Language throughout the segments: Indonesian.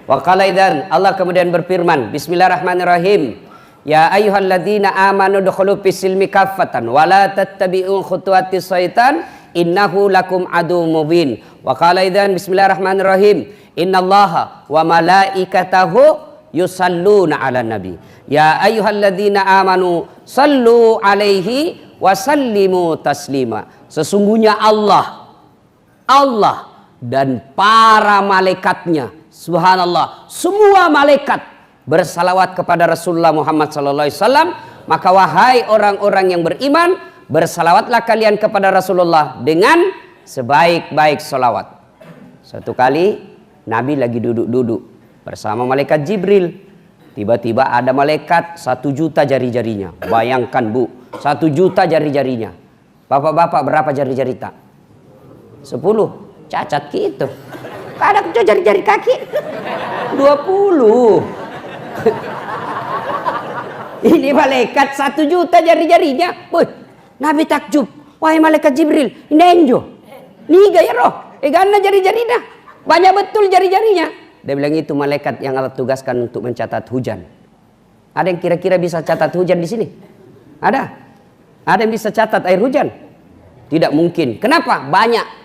Wa qala idzan, Allah kemudian berfirman, bismillahirrahmanirrahim. Ya ayyuhalladzina amanu dukhulu fis-silmi kaffatan wa la tattabi'u khutuwatis syaitan innahu lakum aduwwum mubin. Wa qala idzan, bismillahirrahmanirrahim. Innallaha wa malaikatahu yusalluna 'alan nabi. Ya ayyuhalladzina amanu sallu 'alaihi wa sallimu taslima. Sesungguhnya Allah dan para malaikatnya, subhanallah, semua malaikat bersalawat kepada Rasulullah Muhammad SAW. Maka wahai orang-orang yang beriman, bersalawatlah kalian kepada Rasulullah dengan sebaik-baik salawat. Satu kali Nabi lagi duduk-duduk bersama malaikat Jibril. Tiba-tiba ada malaikat 1 juta jari-jarinya. Bayangkan Bu, 1 juta jari-jarinya. Bapak-bapak berapa jari-jari tak? 10. Cacat gitu. Ada jari-jari kaki 20. Ini malaikat 1 juta jari-jarinya. Boy, Nabi takjub. Wahai malaikat Jibril, ini enjo. Liga ya roh. Gana jari-jarinya. Banyak betul jari-jarinya. Dia bilang itu malaikat yang Allah tugaskan untuk mencatat hujan. Ada yang kira-kira bisa catat hujan di sini? Ada? Ada yang bisa catat air hujan? Tidak mungkin. Kenapa? Banyak.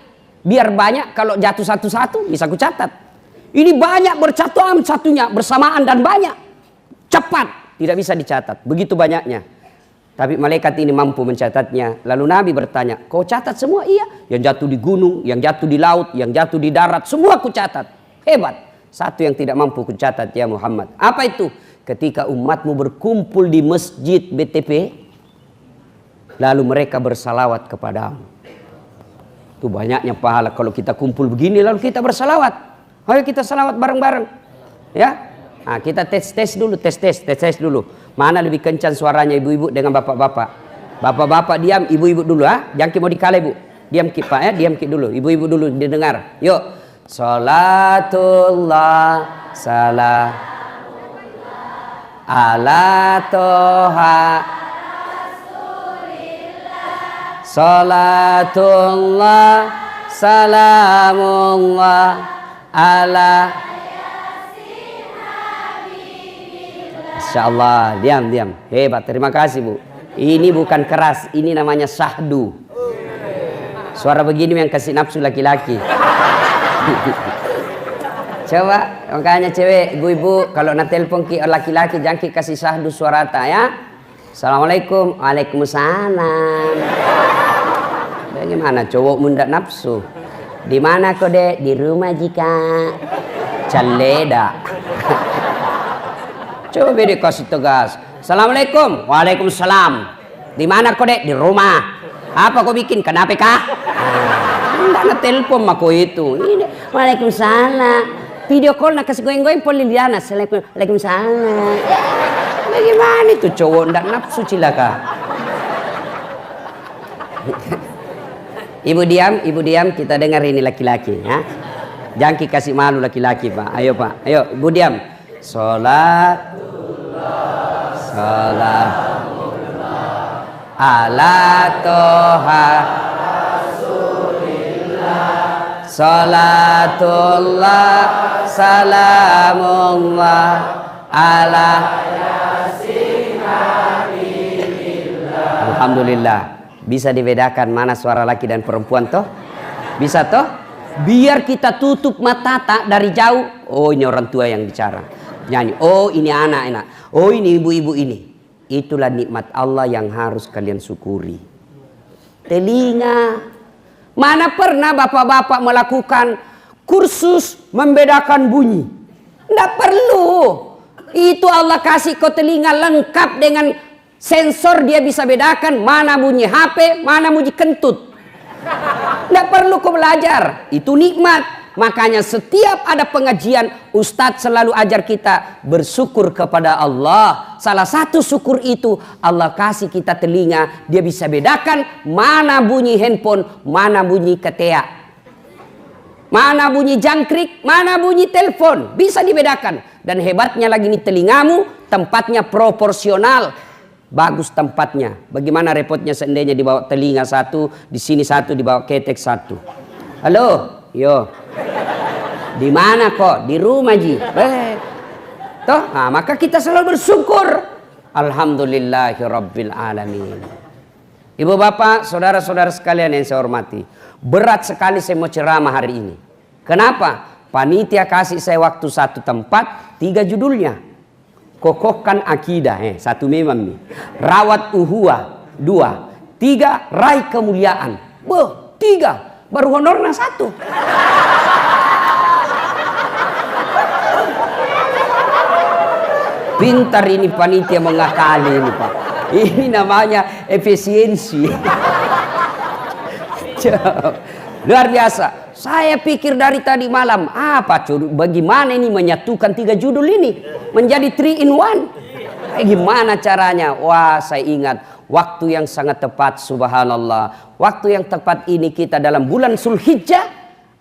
Biar banyak, kalau jatuh satu-satu bisa ku catat. Ini banyak bercatuan satunya bersamaan dan banyak. Cepat, tidak bisa dicatat. Begitu banyaknya. Tapi malaikat ini mampu mencatatnya. Lalu Nabi bertanya, kau catat semua? Iya. Yang jatuh di gunung, yang jatuh di laut, yang jatuh di darat, semua ku catat. Hebat. Satu yang tidak mampu ku catat ya Muhammad. Apa itu? Ketika umatmu berkumpul di masjid BTP, lalu mereka bersalawat kepadamu. Itu banyaknya pahala kalau kita kumpul begini lalu kita bersalawat. Ayo kita salawat bareng-bareng. Ya. Nah, kita tes dulu, tes dulu. Mana lebih kencang suaranya ibu-ibu dengan bapak-bapak? Bapak-bapak diam, ibu-ibu dulu ah. Jangan mau dikale Bu. Diam Ki Pak ya, diam Ki dulu. Ibu-ibu dulu didengar. Yuk. Salatullah salam ala toha salatullah salamullah ala. Insyaallah, diam. Hebat, terima kasih Bu. Ini bukan keras, ini namanya syahdu. Suara begini yang kasih nafsu laki-laki. Coba, makanya cewek, ibu-ibu, kalau nak telepon ki laki-laki jangan ki kasih syahdu suara ta ya. Assalamualaikum, waalaikumsalam. Bagaimana cowok mundak nafsu? Di mana kau Dek? Di rumah jika. Caleda. Coba beda kasih tegas. Assalamualaikum, waalaikumsalam. Di mana kau Dek? Di rumah. Apa kau bikin? Kenapa kah? Enggak nak telepon mako itu. Ini waalaikumsalam. Video call nak kasih goyang-goyang pun Liliana. Waalaikumsalam. Bagaimana itu cowok ndak nafsu cilaka. Ibu diam, kita dengar ini laki-laki ya. Jangan kasih malu laki-laki Pak. Ayo Pak, ayo ibu diam. Salam ala toha salatullah salamullah ala yasin habibillah. Alhamdulillah, bisa dibedakan mana suara laki dan perempuan toh? Bisa toh? Biar kita tutup mata tak dari jauh. Oh ini orang tua yang bicara. Nyanyi. Oh ini anak-anak. Oh ini ibu-ibu ini. Itulah nikmat Allah yang harus kalian syukuri. Telinga. Mana pernah bapak-bapak melakukan kursus membedakan bunyi? Tidak perlu. Itu Allah kasih kau telinga lengkap dengan sensor, dia bisa bedakan mana bunyi HP, mana bunyi kentut. Tidak perlu kau belajar. Itu nikmat. Makanya setiap ada pengajian, Ustadz selalu ajar kita bersyukur kepada Allah. Salah satu syukur itu Allah kasih kita telinga, dia bisa bedakan mana bunyi handphone, mana bunyi ketea, mana bunyi jangkrik, mana bunyi telepon, bisa dibedakan. Dan hebatnya lagi nih telingamu, tempatnya proporsional, bagus tempatnya. Bagaimana repotnya seandainya dibawa telinga satu, di sini satu, dibawa ketek satu. Halo, yo. Di mana kok? Di rumah ji. Toh, nah, maka kita selalu bersyukur. Alhamdulillahirabbil alamin. Ibu bapak, saudara-saudara sekalian yang saya hormati, berat sekali saya mau ceramah hari ini. Kenapa? Panitia kasih saya waktu satu tempat, 3 judulnya. Kokohkan akidah, 1 memang nih. Rawat uhuah, 2. 3. Raih kemuliaan. 3. Baru honornya 1. Pintar ini panitia mengakali ini Pak. Ini namanya efisiensi. Luar biasa. Saya pikir dari tadi malam, bagaimana ini menyatukan 3 judul ini menjadi 3 in 1. Gimana caranya? Wah, saya ingat waktu yang sangat tepat, subhanallah. Waktu yang tepat ini kita dalam bulan Zulhijjah,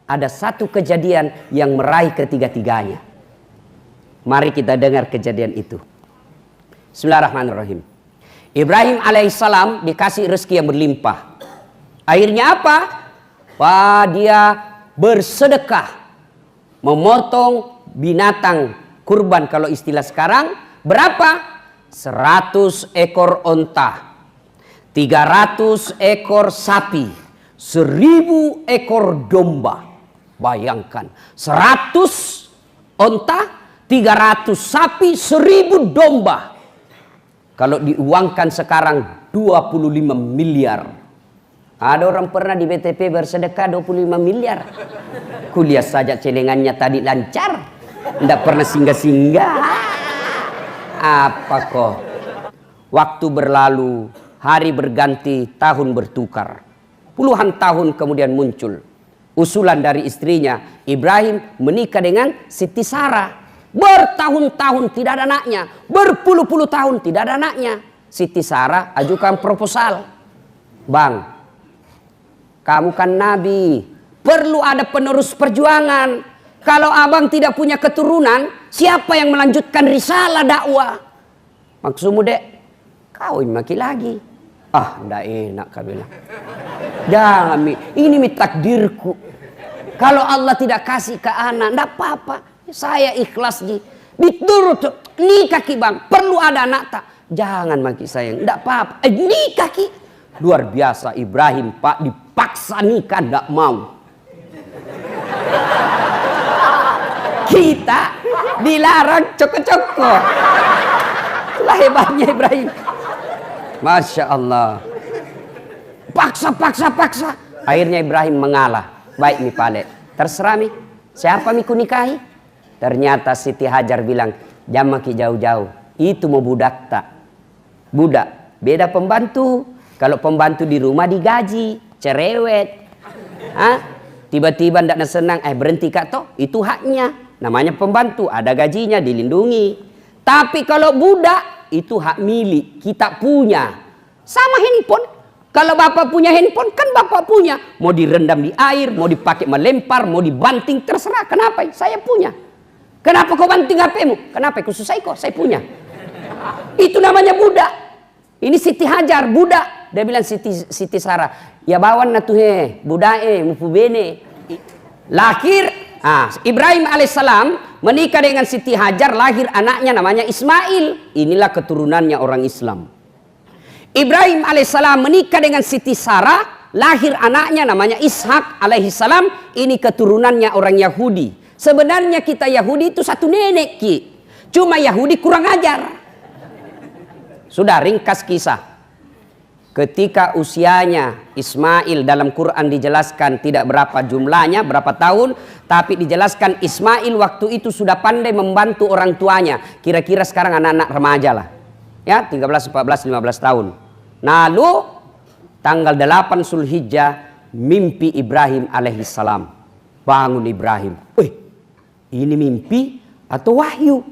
ada satu kejadian yang meraih ketiga-tiganya. Mari kita dengar kejadian itu. Bismillahirrahmanirrahim. Ibrahim alaihissalam dikasih rezeki yang berlimpah. Akhirnya apa? Wah, dia bersedekah, memotong binatang kurban kalau istilah sekarang. Berapa? 100 ekor onta, 300 ekor sapi, 1000 ekor domba. Bayangkan, 100 onta, 300 sapi, 1000 domba. Kalau diuangkan sekarang 25 miliar. Ada orang pernah di BTP bersedekah 25 miliar. Kuliah saja celengannya tadi lancar. Tidak pernah singgah-singgah. Apa kok? Waktu berlalu, hari berganti, tahun bertukar. Puluhan tahun kemudian muncul usulan dari istrinya. Ibrahim menikah dengan Siti Sarah. Bertahun-tahun tidak ada anaknya. Berpuluh-puluh tahun tidak ada anaknya. Siti Sarah ajukan proposal. Bang, kamu kan nabi, perlu ada penerus perjuangan. Kalau abang tidak punya keturunan, siapa yang melanjutkan risalah dakwah? Maksudmu dek, kawin maki lagi. Ah, ndak enak kau bilang. Jangan mi, ini mi takdirku. Kalau Allah tidak kasih ke anak, ndak apa-apa. Saya ikhlas ji. Diturut nikah ki bang, perlu ada anak tak? Jangan maki sayang, ndak apa-apa. Nikah ki. Luar biasa Ibrahim Pak, dipaksa nikah ndak mau. Kita dilarang coko-coko. Itulah hebatnya Ibrahim. Masya Allah. Paksa. Akhirnya Ibrahim mengalah. Baik mi pale, terserah mi. Siapa mi ku nikahi? Ternyata Siti Hajar bilang, jangan maki jauh-jauh. Itu mau budak tak? Budak. Beda pembantu. Kalau pembantu di rumah digaji, cerewet. Tiba-tiba ndak senang, berhenti kak toh. Itu haknya. Namanya pembantu, ada gajinya, dilindungi. Tapi kalau budak, itu hak milik, kita punya. Sama handphone. Kalau bapak punya handphone, kan bapak punya. Mau direndam di air, mau dipakai melempar, mau dibanting, terserah. Kenapa? Saya punya. Kenapa kau banting HP-mu? Kenapa? Kau susah kok, saya punya. Itu namanya budak. Ini Siti Hajar, budak. Dia bilang Siti Sarah, ya bawan na tuh budak mupu bene. Lahir Ibrahim alaihissalam menikah dengan Siti Hajar, lahir anaknya namanya Ismail. Inilah keturunannya orang Islam. Ibrahim alaihissalam menikah dengan Siti Sarah, lahir anaknya namanya Ishak alaihissalam. Ini keturunannya orang Yahudi. Sebenarnya kita Yahudi itu satu nenek ki. Cuma Yahudi kurang ajar. Sudah ringkas kisah. Ketika usianya Ismail dalam Quran dijelaskan tidak berapa jumlahnya, berapa tahun, tapi dijelaskan Ismail waktu itu sudah pandai membantu orang tuanya. Kira-kira sekarang anak-anak remaja lah. Ya, 13, 14, 15 tahun. Lalu tanggal 8 Zulhijjah mimpi Ibrahim alaihissalam. Bangun Ibrahim. Ini mimpi atau wahyu?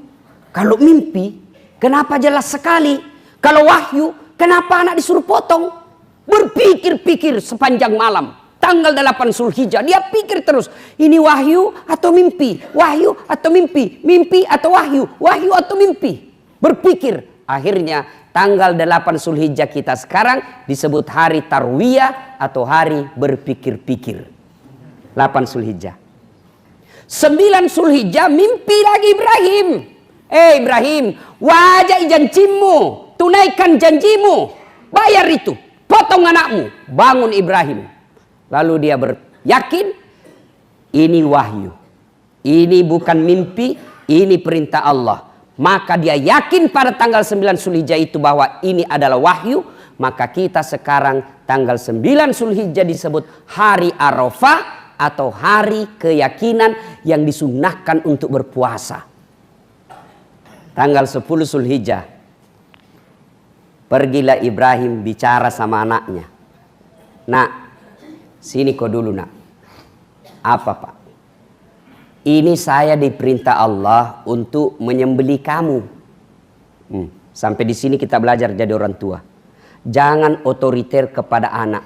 Kalau mimpi, kenapa jelas sekali? Kalau wahyu, kenapa anak disuruh potong? Berpikir-pikir sepanjang malam. Tanggal 8 Zulhijjah, dia pikir terus. Ini wahyu atau mimpi? Wahyu atau mimpi? Mimpi atau wahyu? Wahyu atau mimpi? Berpikir. Akhirnya tanggal 8 Zulhijjah kita sekarang disebut hari Tarwiyah atau hari berpikir-pikir. 8 Zulhijjah. 9 Zulhijjah mimpi lagi Ibrahim. Ibrahim, wajah janjimu, tunaikan janjimu, bayar itu, potong anakmu, bangun Ibrahim. Lalu dia yakin ini wahyu, ini bukan mimpi, ini perintah Allah. Maka dia yakin pada tanggal 9 Zulhijjah itu bahwa ini adalah wahyu. Maka kita sekarang tanggal 9 Zulhijjah disebut hari Arafah atau hari keyakinan yang disunnahkan untuk berpuasa. Tanggal 10 Zulhijjah pergilah Ibrahim bicara sama anaknya. Nak, sini kau dulu nak. Apa pak? Ini saya diperintah Allah untuk menyembelih kamu. Sampai di sini kita belajar jadi orang tua. Jangan otoriter kepada anak.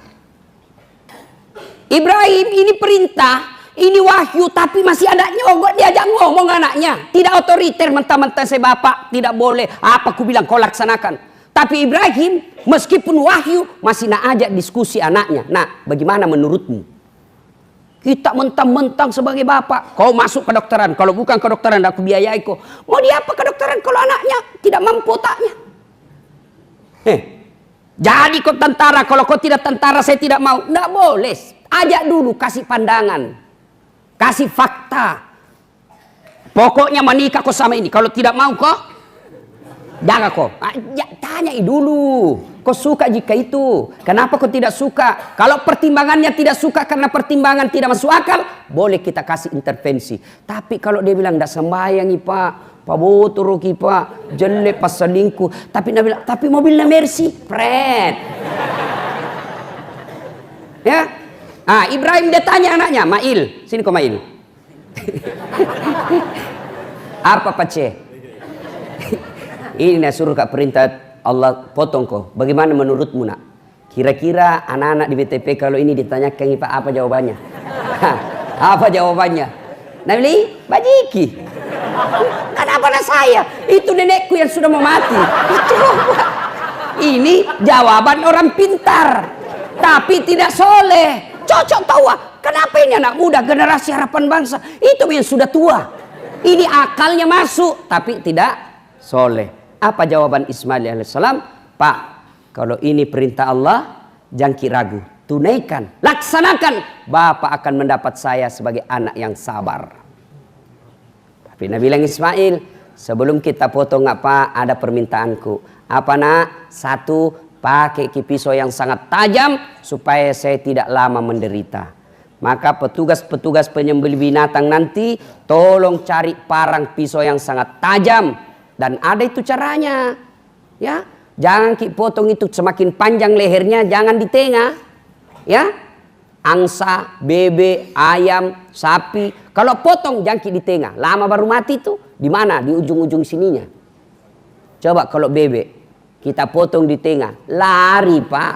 Ibrahim, ini perintah, ini wahyu, tapi masih ada nyogok, diajak ngomong anaknya. Tidak otoriter, mentah-mentah saya bapak, tidak boleh. Apa aku bilang kau laksanakan. Tapi Ibrahim, meskipun wahyu, masih nak ajak diskusi anaknya. Nah, bagaimana menurutmu? Kita mentang-mentang sebagai bapak, kau masuk kedokteran, kalau bukan kedokteran aku biayai kau. Mau dia apa kedokteran kalau anaknya tidak mampu otaknya? Jadi kau tentara, kalau kau tidak tentara saya tidak mau. Tidak boleh, ajak dulu, kasih pandangan, kasih fakta. Pokoknya menikah kau sama ini, kalau tidak mau kau jaga kau. Tanyai dulu, kau suka jika itu, kenapa kau tidak suka? Kalau pertimbangannya tidak suka karena pertimbangan tidak masuk akal, boleh kita kasih intervensi. Tapi kalau dia bilang tidak sembahyang pak, pak botol pak, jelek pas selingkuh, tapi dia bilang, tapi mobilnya Mercy, pret. Ya, Ibrahim dia tanya anaknya, Mail, sini kau Mail. Apa Pak C? Ini suruh kak perintah Allah potong kau. Bagaimana menurutmu nak? Kira-kira anak-anak di BTP kalau ini ditanyakan Pak apa jawabannya? Apa jawabannya? Nabi bajiki. Kenapa saya? Itu nenekku yang sudah mau mati. Itu ini jawaban orang pintar, tapi tidak soleh. Cocok tahu? Kenapa ini anak muda generasi harapan bangsa? Itu yang sudah tua. Ini akalnya masuk, tapi tidak soleh. Apa jawaban Ismail alaihissalam? Pak, kalau ini perintah Allah, jangan ragu, tunaikan, laksanakan. Bapak akan mendapat saya sebagai anak yang sabar. Tapi Nabi bilang Ismail, sebelum kita potong apa, ada permintaanku. Apa nak? Satu, pakai pisau yang sangat tajam supaya saya tidak lama menderita. Maka petugas-petugas penyembelih binatang nanti tolong cari parang pisau yang sangat tajam. Dan ada itu caranya, ya. Jangan potong itu semakin panjang lehernya, jangan di tengah, ya. Angsa, bebek, ayam, sapi, kalau potong jangan di tengah. Lama baru mati itu di mana? Di ujung-ujung sininya. Coba kalau bebek kita potong di tengah, lari pak.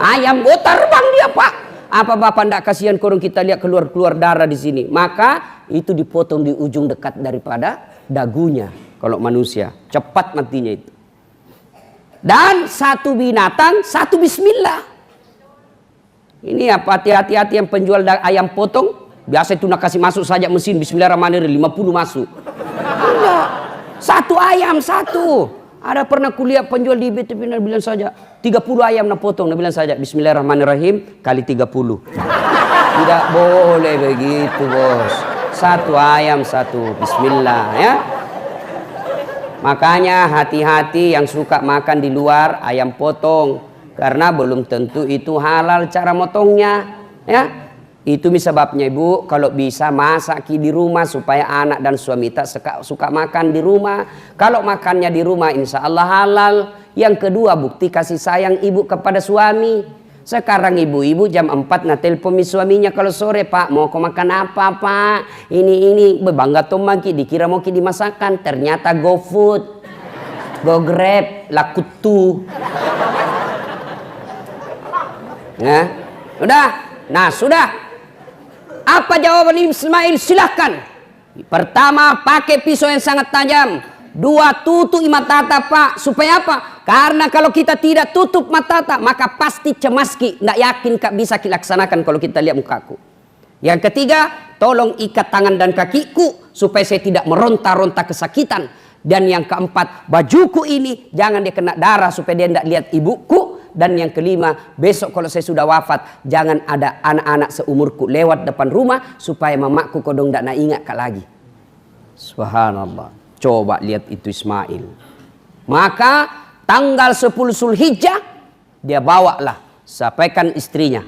Ayam terbang dia pak. Apa bapak ndak kasihan korong kita lihat keluar darah di sini? Maka itu dipotong di ujung dekat daripada dagunya. Kalau manusia cepat matinya itu. Dan satu binatang satu bismillah. Ini apa hati-hati yang penjual ayam potong. Biasa itu nak kasih masuk saja mesin bismillahirrahmanirrahim 50 masuk. Enggak. Satu ayam satu. Ada pernah kuliah penjual di BTP bilang saja 30 ayam nak potong, bilang saja bismillahirrahmanirrahim kali 30. Tidak boleh begitu bos. Satu ayam satu bismillah ya. Makanya hati-hati yang suka makan di luar ayam potong, karena belum tentu itu halal cara motongnya ya. Itu sebabnya ibu kalau bisa masak di rumah supaya anak dan suami tak suka makan di rumah. Kalau makannya di rumah insya Allah halal. Yang kedua bukti kasih sayang ibu kepada suami. Sekarang ibu-ibu jam 4 nah telepon suaminya kalau sore, Pak mau kau makan apa Pak? Ini bangga tomaki dikira mau dimasakan, ternyata GoFood, GoGrab, Lakutu. Nah, sudah. Apa jawaban Ismail? Silahkan. Pertama, pakai pisau yang sangat tajam. Dua, tutup mata pak. Supaya apa? Karena kalau kita tidak tutup mata maka pasti cemaski. Tidak yakin kak bisa dilaksanakan kalau kita lihat mukaku. Yang ketiga, tolong ikat tangan dan kakiku supaya saya tidak meronta-ronta kesakitan. Dan yang keempat, bajuku ini jangan dia kena darah supaya dia tidak lihat ibuku. Dan yang kelima, besok kalau saya sudah wafat, jangan ada anak-anak seumurku lewat depan rumah supaya mamaku kodong tidak nak ingat kak lagi. Subhanallah. Coba lihat itu Ismail. Maka tanggal 10 Zulhijjah dia bawalah, sampaikan istrinya,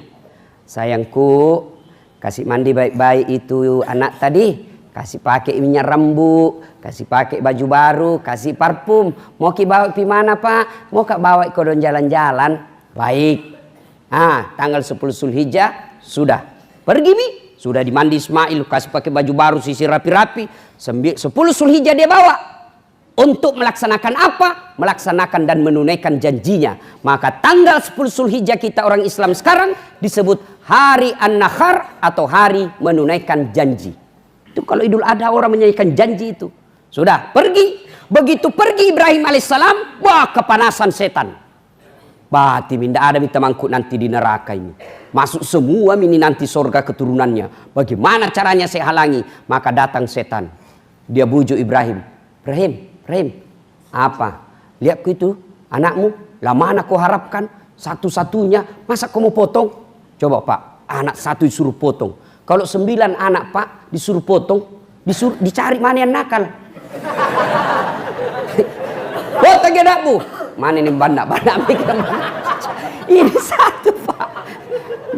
sayangku, kasih mandi baik-baik itu anak tadi, kasih pakai minyak rambut, kasih pakai baju baru, kasih parfum. Mau ki bawa pi mana pak? Mau kak bawa kodon jalan-jalan? Baik. Tanggal 10 Zulhijjah sudah pergi mi, sudah dimandi Ismail, kasih pakai baju baru, sisir rapi-rapi. 10 Zulhijjah dia bawa. Untuk melaksanakan apa? Melaksanakan dan menunaikan janjinya. Maka tanggal 10 Zulhijjah kita orang Islam sekarang disebut hari An-Nahr atau hari menunaikan janji. Itu kalau Idul Adha orang menunaikan janji itu. Sudah pergi. Begitu pergi Ibrahim alaihissalam, wah kepanasan setan. Bati minda ada minta mangkuk nanti di neraka ini. Masuk semua ini nanti surga keturunannya. Bagaimana caranya saya halangi? Maka datang setan. Dia bujuk Ibrahim. Ibrahim, apa? Lihat itu anakmu, lah mana kau harapkan satu-satunya, masa kau mau potong? Coba pak, anak satu disuruh potong. Kalau 9 anak pak disuruh potong, dicari mana yang nakal. Potong anakmu, mana ini bandak ini satu pak.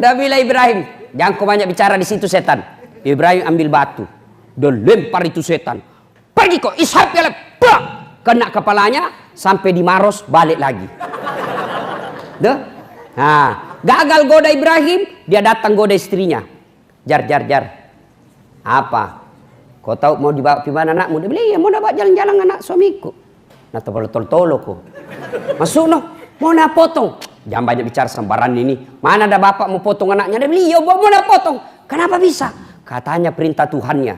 Dah bilang Ibrahim, jangan kau banyak bicara di situ setan. Ibrahim ambil batu, dan lempar itu setan. Pergi kok, ishak ya, kena kepalanya sampai di Maros balik lagi. Gagal goda Ibrahim, dia datang goda istrinya. Jar. Apa? Kau tahu mau dibawa ke mana anakmu? Dia bilang, iya mau bawa jalan-jalan anak suamiku. Nah tolo kok. Masuk no, mau nak potong. Jangan banyak bicara sembaran ini. Mana ada bapak mau potong anaknya? Dia bilang, iya mau nak potong. Kenapa bisa? Katanya perintah Tuhannya.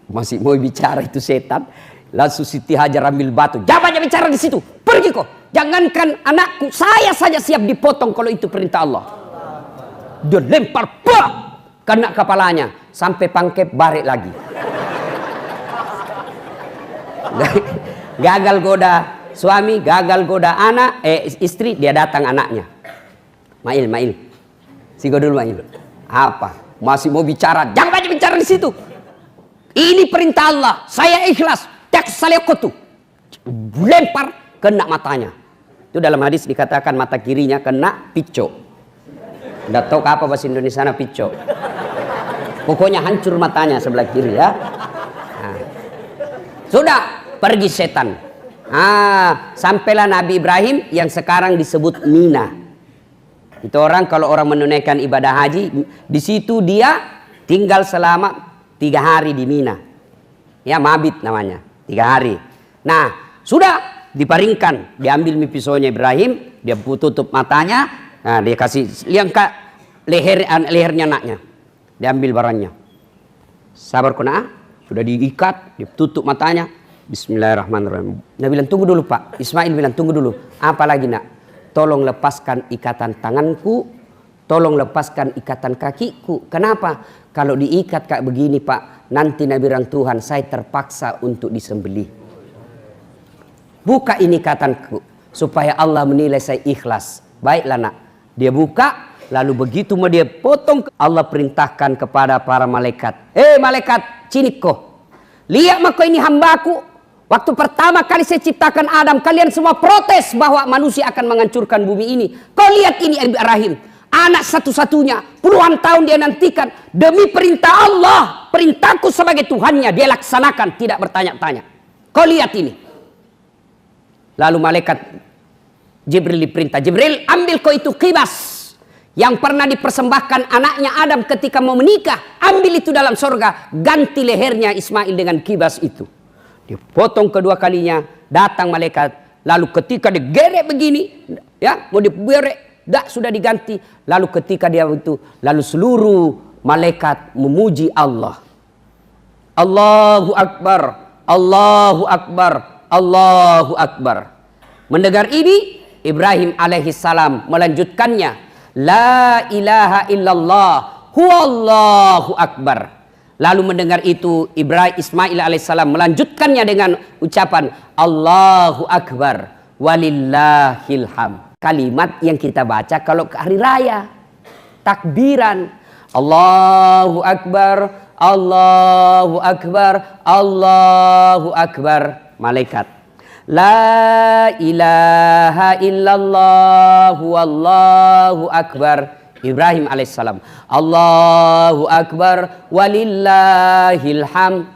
Masih mau bicara itu setan. Langsung Siti Hajar ambil batu. Jangan banyak bicara di situ. Pergi kok. Jangankan anakku, saya saja siap dipotong kalau itu perintah Allah. Dia lempar, kena kepalanya sampai pangkep balik lagi. Gagal goda suami, gagal goda anak, istri, dia datang anaknya. Mail. Sigo dulu Mail. Apa? Masih mau bicara. Jangan banyak bicara di situ. Ini perintah Allah, saya ikhlas. Tak salekutu. Lempar, kena matanya. Itu dalam hadis dikatakan mata kirinya kena pico. Nggak tahu apa bahasa Indonesia pico. Pokoknya hancur matanya sebelah kiri ya. Sudah pergi setan. Sampailah Nabi Ibrahim yang sekarang disebut Mina. Itu orang kalau orang menunaikan ibadah haji, di situ dia tinggal selama 3 hari di Mina. Ya mabit namanya, 3 hari. Nah sudah diparingkan, diambil pisaunya Ibrahim, dia tutup matanya, nah dia kasih liangkat lehernya anaknya, diambil barangnya. Sabar kena, sudah diikat, ditutup matanya. Bismillahirrahmanirrahim. Dia bilang tunggu dulu pak. Ismail bilang tunggu dulu. Apa lagi nak? Tolong lepaskan ikatan tanganku, tolong lepaskan ikatan kakiku. Kenapa? Kalau diikat kayak begini pak, nanti Nabi bilang Tuhan saya terpaksa untuk disembelih. Buka ini ikatanku supaya Allah menilai saya ikhlas. Baiklah nak. Dia buka, lalu begitu mau dia potong, Allah perintahkan kepada para malaikat. Malaikat ciniko, lihat maka ini hambaku. Waktu pertama kali saya ciptakan Adam, kalian semua protes bahwa manusia akan menghancurkan bumi ini. Kau lihat ini Ibrahim, anak satu-satunya, puluhan tahun dia nantikan. Demi perintah Allah, perintahku sebagai Tuhannya, dia laksanakan, tidak bertanya-tanya. Kau lihat ini. Lalu malaikat Jibril diperintah, Jibril ambil kau itu kibas yang pernah dipersembahkan anaknya Adam ketika mau menikah. Ambil itu dalam surga, ganti lehernya Ismail dengan kibas itu. Dia potong kedua kalinya, datang malaikat. Lalu ketika digerek begini, ya mau digerek, sudah diganti. Lalu ketika dia itu, lalu seluruh malaikat memuji Allah. Allahu Akbar, Allahu Akbar, Allahu Akbar. Mendengar ini, Ibrahim alaihissalam melanjutkannya. La ilaha illallah huwallahu akbar. Lalu mendengar itu Ismail alaihissalam melanjutkannya dengan ucapan Allahu akbar walillahil hamd. Kalimat yang kita baca kalau ke hari raya, takbiran, Allahu akbar, Allahu akbar, Allahu akbar. Malaikat, la ilaha illallah wallahu akbar. Ibrahim alaihissalam, Allahu akbar walillahil hamd.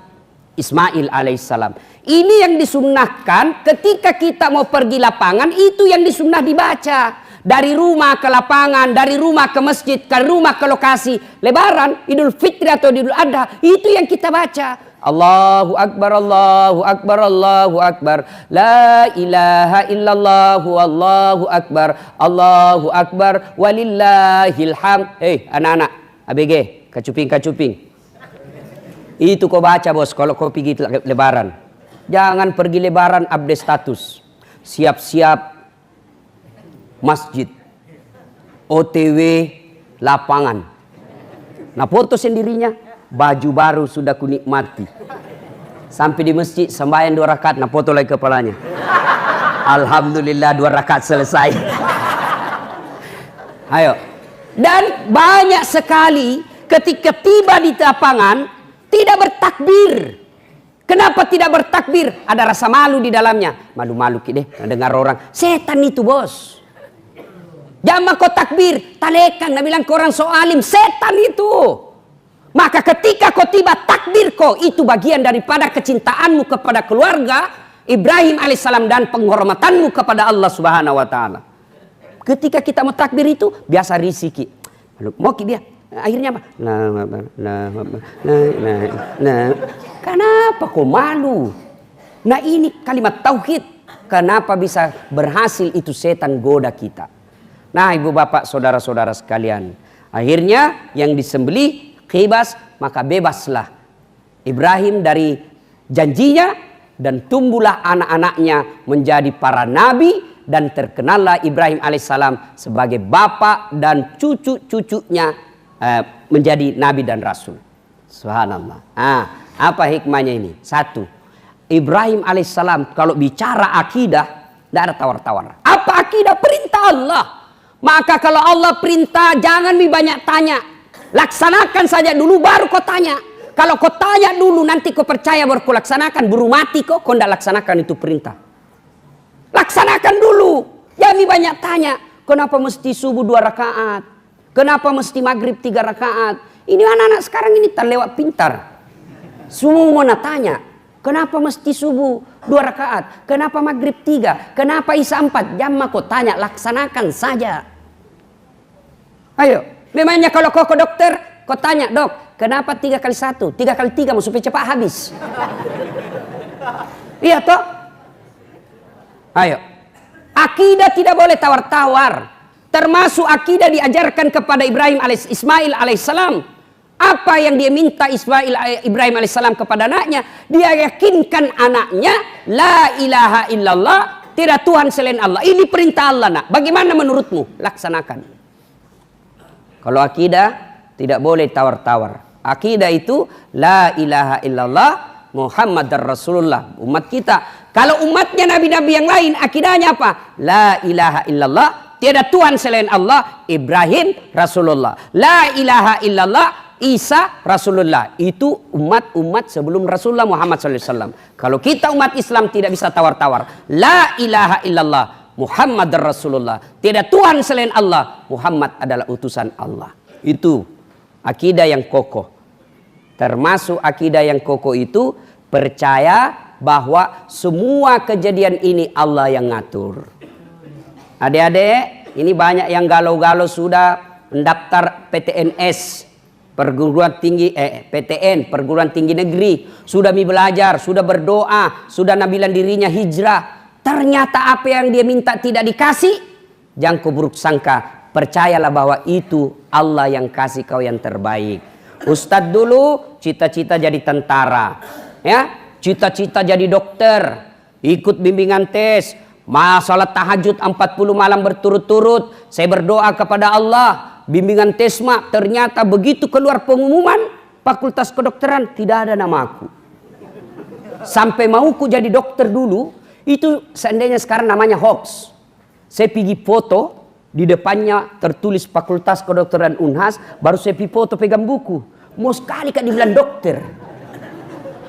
Ismail alaihissalam. Ini yang disunnahkan ketika kita mau pergi lapangan, itu yang disunnah dibaca. Dari rumah ke lapangan, dari rumah ke masjid, ke rumah ke lokasi. Lebaran, Idul Fitri atau Idul Adha, itu yang kita baca. Allahu akbar, Allahu akbar, Allahu akbar. La ilaha illallah, Allahu akbar, Allahu akbar, walillahil hamd. Hei anak-anak, ABG, kacuping. Itu kau baca bos kalau kau pergi lebaran. Jangan pergi lebaran update status. Siap-siap masjid, OTW lapangan. Nah foto sendirinya, baju baru sudah kunikmati. Sampai di masjid sembahyang 2 rakaat, nah foto lagi kepalanya. Alhamdulillah 2 rakaat selesai. Ayo. Dan banyak sekali ketika tiba di lapangan tidak bertakbir. Kenapa tidak bertakbir? Ada rasa malu di dalamnya. Malu-malu deh dengar orang. Setan itu bos. Jangan kau takbir, talekan, nak bilang korang soalim, setan itu. Maka ketika kau tiba takbir kau, itu bagian daripada kecintaanmu kepada keluarga Ibrahim alaihissalam dan penghormatanmu kepada Allah subhanahu wa ta'ala. Ketika kita mau takbir itu, biasa risiki. Mau dia, akhirnya apa? Kenapa kau malu? Nah ini kalimat tauhid. Kenapa bisa berhasil itu setan goda kita. Nah ibu bapak saudara-saudara sekalian, akhirnya yang disembelih khibas, maka bebaslah Ibrahim dari janjinya dan tumbuhlah anak-anaknya menjadi para nabi dan terkenallah Ibrahim alaihissalam sebagai bapak dan cucu-cucunya menjadi nabi dan rasul. Subhanallah. Apa hikmahnya ini? 1. Ibrahim alaihissalam kalau bicara akidah tidak ada tawar-tawar. Apa akidah? Perintah Allah. Maka kalau Allah perintah jangan banyak tanya. Laksanakan saja dulu baru kau tanya. Kalau kau tanya dulu nanti kau percaya baru kau laksanakan. Buru mati kau tidak laksanakan itu perintah. Laksanakan dulu. Jangan banyak tanya. Kenapa mesti subuh 2 rakaat? Kenapa mesti maghrib 3 rakaat? Ini anak-anak sekarang ini terlewat pintar. Semua mau tanya, kenapa mesti subuh 2 rakaat? Kenapa maghrib 3? Kenapa isya 4? Jangan kau tanya, laksanakan saja. Ayo, memangnya kalau kau ke dokter, kau tanya, dok, kenapa 3 kali 1? 3 kali 3 mau supaya cepat habis. Iya toh? Ayo, akidah tidak boleh tawar-tawar. Termasuk akidah diajarkan kepada Ismail alaihissalam. Apa yang dia minta Ibrahim alaihissalam kepada anaknya, dia yakinkan anaknya la ilaha illallah, tidak Tuhan selain Allah. Ini perintah Allah nak. Bagaimana menurutmu? Laksanakan. Kalau akidah tidak boleh tawar-tawar. Akidah itu la ilaha illallah Muhammadar Rasulullah. Umat kita. Kalau umatnya nabi-nabi yang lain akidahnya apa? La ilaha illallah, tiada Tuhan selain Allah. Ibrahim Rasulullah. La ilaha illallah Isa Rasulullah. Itu umat-umat sebelum Rasulullah Muhammad SAW. Kalau kita umat Islam tidak bisa tawar-tawar. La ilaha illallah Muhammad Rasulullah. Tidak Tuhan selain Allah. Muhammad adalah utusan Allah. Itu akidah yang kokoh. Termasuk akidah yang kokoh itu percaya bahwa semua kejadian ini Allah yang ngatur. Adik-adik, ini banyak yang galau-galau sudah mendaftar PTNS. Perguruan tinggi PTN, perguruan tinggi negeri, sudah belajar, sudah berdoa, sudah nabilan dirinya hijrah. Ternyata apa yang dia minta tidak dikasih, jangan kau buruk sangka. Percayalah bahwa itu Allah yang kasih kau yang terbaik. Ustadz dulu cita-cita jadi tentara, ya, cita-cita jadi dokter, ikut bimbingan tes, salat tahajud 40 malam berturut-turut. Saya berdoa kepada Allah. bimbingan TESMA, ternyata begitu keluar pengumuman Fakultas Kedokteran tidak ada namaku. Sampai mauku jadi dokter dulu, itu seandainya sekarang namanya hoax. Saya pergi foto, di depannya tertulis Fakultas Kedokteran Unhas, baru saya pergi foto pegang buku. Mau sekali kan dibilang dokter.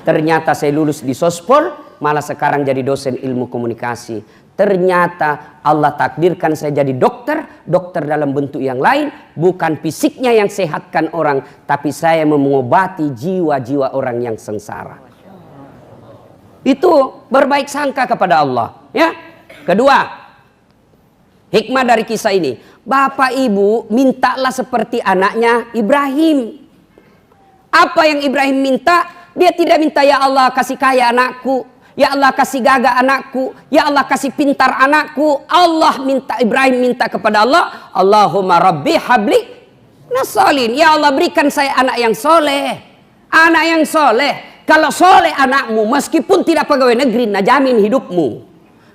Ternyata saya lulus di Sospol, malah sekarang jadi dosen ilmu komunikasi. Ternyata Allah takdirkan saya jadi dokter, dokter dalam bentuk yang lain, bukan fisiknya yang sehatkan orang, tapi saya mengobati jiwa-jiwa orang yang sengsara. Itu berbaik sangka kepada Allah, ya. Kedua, hikmah dari kisah ini, Bapak Ibu mintalah seperti anaknya Ibrahim. Apa yang Ibrahim minta? Dia tidak minta, ya Allah kasih kaya anakku, ya Allah kasih gagah anakku, ya Allah kasih pintar anakku. Ibrahim minta kepada Allah, Allahumma rabbi habli nasolin, ya Allah berikan saya anak yang soleh. Anak yang soleh. Kalau soleh anakmu, meskipun tidak pegawai negeri, nah jamin hidupmu.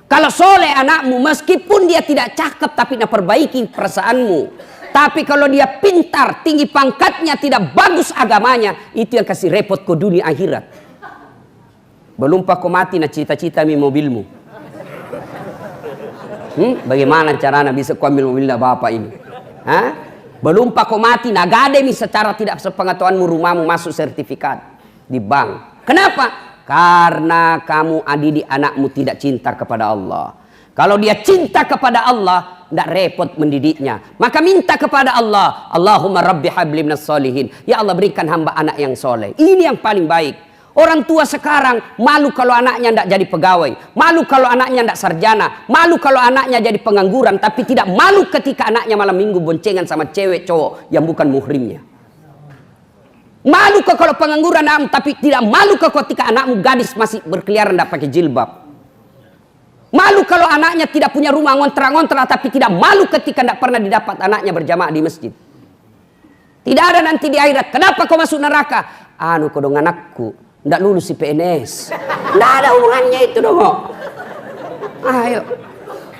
Kalau soleh anakmu, meskipun dia tidak cakep, tapi nah perbaiki perasaanmu. Tapi kalau dia pintar, tinggi pangkatnya, tidak bagus agamanya, itu yang kasih repot ke dunia akhirat. Belum pak kau mati na cita-cita mi mobilmu. Bagaimana caranya bisa kau ambil mobilnya bapak ini? Hah? Belum pak kau mati na gade mi secara tidak sepengetahuanmu rumahmu masuk sertifikat di bank. Kenapa? Karena kamu didik anakmu tidak cinta kepada Allah. Kalau dia cinta kepada Allah, tidak repot mendidiknya. Maka minta kepada Allah, Allahumma rabbi habli minas solihin. Ya Allah berikan hamba anak yang soleh. Ini yang paling baik. Orang tua sekarang malu kalau anaknya tidak jadi pegawai, malu kalau anaknya tidak sarjana, malu kalau anaknya jadi pengangguran, tapi tidak malu ketika anaknya malam minggu boncengan sama cewek cowok yang bukan muhrimnya. Malu kok kalau pengangguran anakmu, tapi tidak malu kok ketika anakmu gadis masih berkeliaran tidak pakai jilbab. Malu kalau anaknya tidak punya rumah ngontrak-ngontrak, tapi tidak malu ketika tidak pernah didapat anaknya berjamaah di masjid. Tidak ada nanti di akhirat. Kenapa kau masuk neraka? Kau dong anakku tidak lulus si PNS. Tidak ada hubungannya itu dong. Ayo.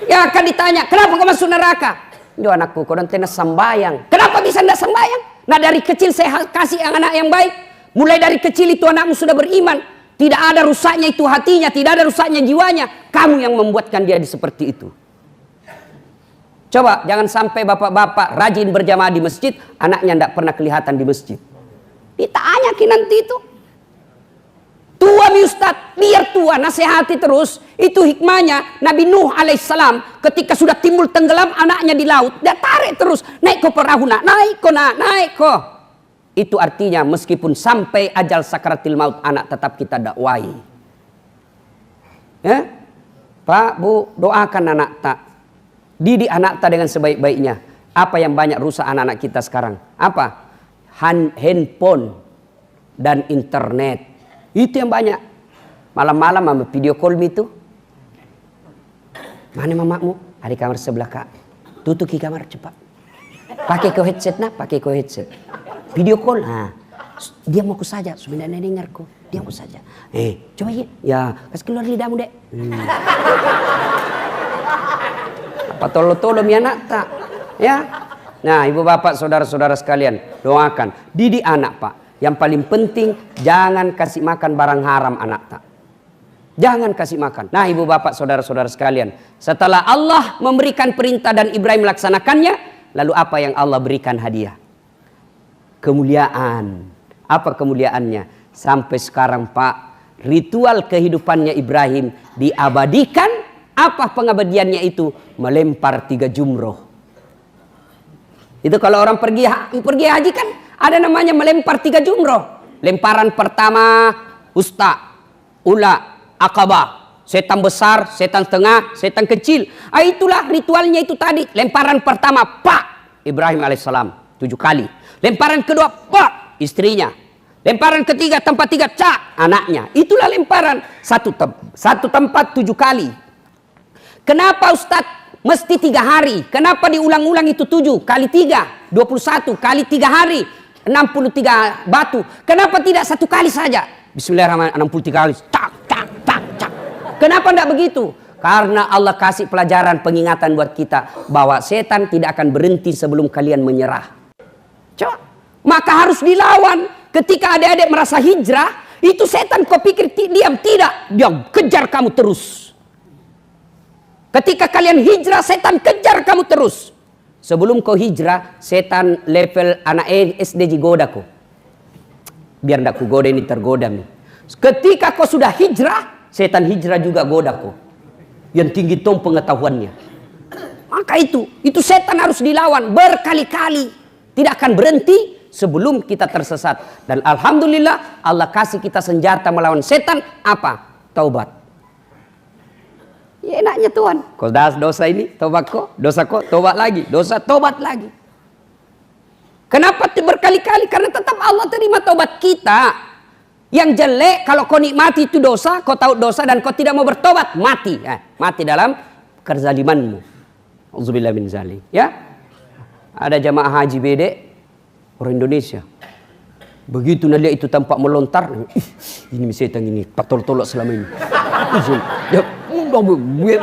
Ya akan ditanya, kenapa kau masuk neraka? Yo anakku, kau dan tenas sembayang. Kenapa bisa tidak sembayang? Nah dari kecil saya kasih anak yang baik. Mulai dari kecil itu anakmu sudah beriman. Tidak ada rusaknya itu hatinya, tidak ada rusaknya jiwanya. Kamu yang membuatkan dia seperti itu. Coba jangan sampai bapak-bapak rajin berjamaah di masjid, anaknya tidak pernah kelihatan di masjid. Ditanya nanti itu. Tua mi Ustaz, biar tua nasihati terus. Itu hikmahnya Nabi Nuh alaihissalam ketika sudah timbul tenggelam anaknya di laut, dia tarik terus, naik ke perahu nak, naik ko. Itu artinya meskipun sampai ajal sakaratil maut anak tetap kita dakwai. Ya? Pak, Bu, doakan anak tak. Didik anak tak dengan sebaik-baiknya. Apa yang banyak rusak anak-anak kita sekarang? Apa? Handphone dan internet. Itu yang banyak. Malam-malam mama video call itu. Mana mamamu? Ada di kamar sebelah kak. Tutup ke kamar cepat. Pakai ke headset nak, pakai ke headset. Video call. Dia mau ku saja. Sebenarnya dengarku. Dia mau saja. Coba ya. Kasih keluar lidahmu dek. Apa tolo-tolo mi anak tak? Ya. Nah ibu bapak saudara-saudara sekalian. Doakan. Didik anak pak. Yang paling penting jangan kasih makan barang haram anak tak. Jangan kasih makan. Nah ibu bapak saudara-saudara sekalian. Setelah Allah memberikan perintah dan Ibrahim melaksanakannya. Lalu apa yang Allah berikan hadiah? Kemuliaan. Apa kemuliaannya? Sampai sekarang pak. Ritual kehidupannya Ibrahim diabadikan. Apa pengabadiannya itu? Melempar 3 jumroh. Itu kalau orang pergi haji kan. Ada namanya melempar 3 jumroh. Lemparan pertama usta, ula, akabah. Setan besar, setan tengah, setan kecil. Itulah ritualnya itu tadi. Lemparan pertama, pak, Ibrahim alaihissalam 7 kali. Lemparan kedua, pak, istrinya. Lemparan ketiga, tempat 3, cak, anaknya. Itulah lemparan. Satu tempat 7 kali. Kenapa Ustadz mesti 3 hari? Kenapa diulang-ulang itu 7 kali 3, 21 kali 3 hari? 63 batu. Kenapa tidak 1 kali saja? Bismillahirrahmanirrahim 63 kali. Tak, tak, tak, tak. Kenapa tidak begitu? Karena Allah kasih pelajaran pengingatan buat kita bahwa setan tidak akan berhenti sebelum kalian menyerah. Coba. Maka harus dilawan. Ketika adik-adik merasa hijrah, itu setan kau pikir diam. Tidak, dia kejar kamu terus. Ketika kalian hijrah, setan kejar kamu terus. Sebelum kau hijrah, setan level anak SD goda kau. Biar ndak ku goda ini tergoda nih. Ketika kau sudah hijrah, setan hijrah juga goda kau. Yang tinggi tom pengetahuannya. Maka itu setan harus dilawan berkali-kali. Tidak akan berhenti sebelum kita tersesat. Dan alhamdulillah Allah kasih kita senjata melawan setan. Apa? Taubat. Ya enaknya Tuhan. Kau dosa ini, taubat kau. Dosa kau, taubat lagi. Dosa, taubat lagi. Kenapa berkali-kali? Karena tetap Allah terima taubat kita. Yang jelek kalau kau nikmati itu dosa, kau tahu dosa dan kau tidak mau bertobat, mati. Mati dalam kezalimanmu. Auzubillah min zalik. Ya. Ada jamaah haji bedek orang Indonesia. Begitu nalia itu tampak melontar, ini setan ini patol-tolok selama ini. Ya,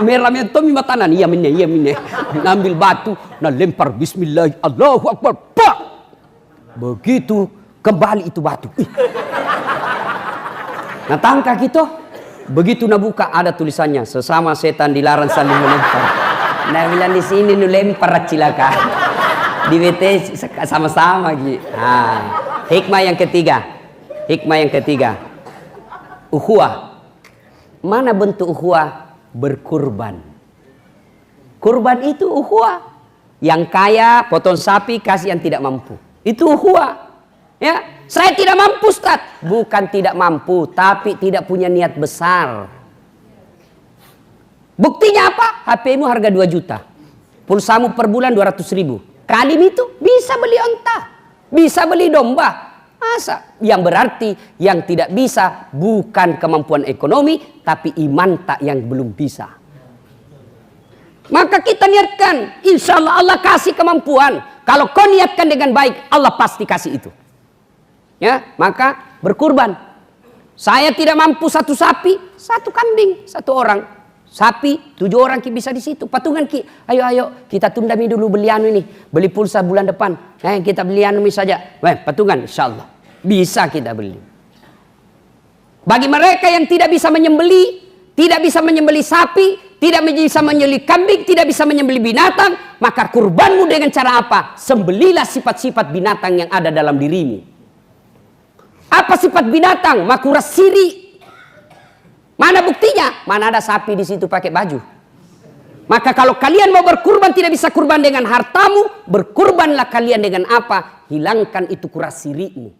merah tomi matanan, iya minne. Ngambil batu, nah lempar bismillah, Allahu Akbar. Pak. Begitu kembali itu batu. Nah tangka gitu. Begitu nabuka ada tulisannya, sesama setan dilarang saling melempar. Nah bilang di sini nu lempar cilaka. Di WT sama-sama gitu. Hikmah yang ketiga. Ukhuwah. Mana bentuk ukhuwah? Berkurban. Kurban itu ukhuwah. Yang kaya potong sapi kasih yang tidak mampu. Itu ukhuwah. Ya, saya tidak mampu Ustaz. Bukan tidak mampu, tapi tidak punya niat besar. Buktinya apa? HP-mu harga 2 juta. Pulsamu per bulan 200.000. Kalim itu bisa beli onta, bisa beli domba. Masa? Yang berarti yang tidak bisa bukan kemampuan ekonomi, tapi iman tak yang belum bisa. Maka kita niatkan, insya Allah Allah kasih kemampuan. Kalau kau niatkan dengan baik, Allah pasti kasih itu. Ya, maka berkurban. Saya tidak mampu 1 sapi, 1 kambing, 1 orang. Sapi 7 orang bisa di situ. Patungan ki. Ayo kita tunda dulu beli anu ini. Beli pulsa bulan depan. Kita beli anu ini saja. Patungan insyaallah. Bisa kita beli. Bagi mereka yang tidak bisa menyembeli, tidak bisa menyembeli sapi, tidak bisa menyembeli kambing, tidak bisa menyembeli binatang, maka kurbanmu dengan cara apa? Sembelilah sifat-sifat binatang yang ada dalam dirimu. Apa sifat binatang? Makuras siri. Mana buktinya? Mana ada sapi di situ pakai baju? Maka kalau kalian mau berkurban tidak bisa kurban dengan hartamu, berkurbanlah kalian dengan apa? Hilangkan itu kuras sirimu.